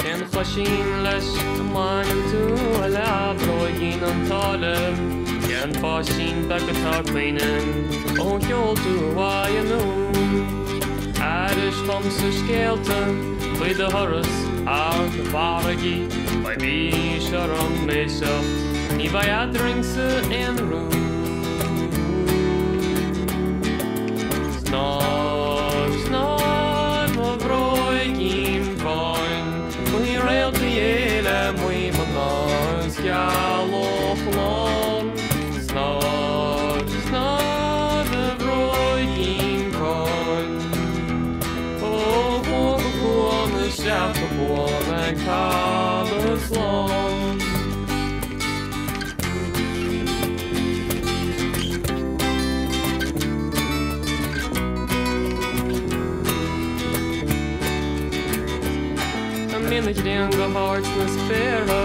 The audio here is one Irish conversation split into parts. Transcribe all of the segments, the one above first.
Ken fashin lesh man tu ala broyin an talem Ken fashin bagata queenen oh yol tu wayanu Arish tom se skelten with the horus out the baragi by be sharon myself ni by drinks in room Snar of roigin fine we rail the elem we manas galoflon Snar of roigin fine oh on the shaft of one and colours long Minnig den geharts na spera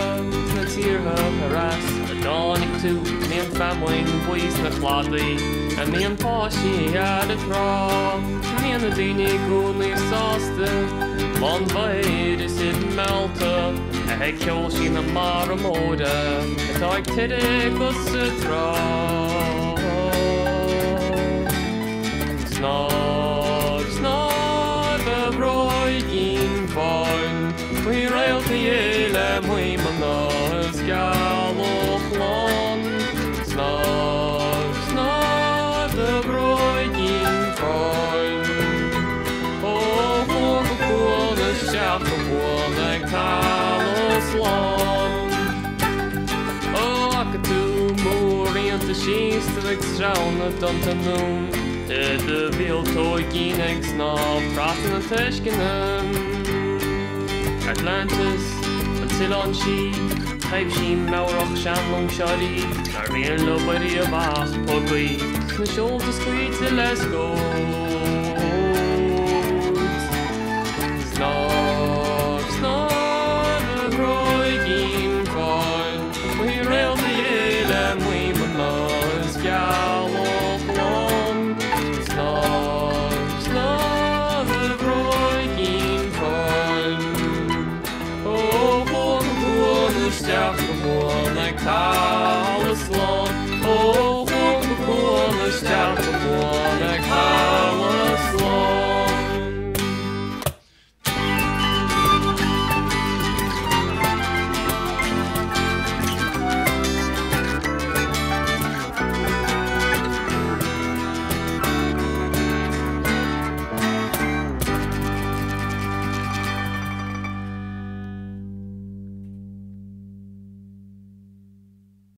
na tierha harass a dawning to men famling boys na cladly and men pashi had a draw men the dini gully sauce one bite is it melta a head kill she na maramoda a dark titty goes to draw Snar the broigin fine we rail the elem we manas galoflon Snar the broigin fine oh on the shaft of one and callous lawn oh I could do more into she's to extraun the duntanum the veal toygin eggs na praten and teshkinen Atlantis until on she type she maurach shanlong shari Armeen nobody a bach pugly the shoulders squeeze let's go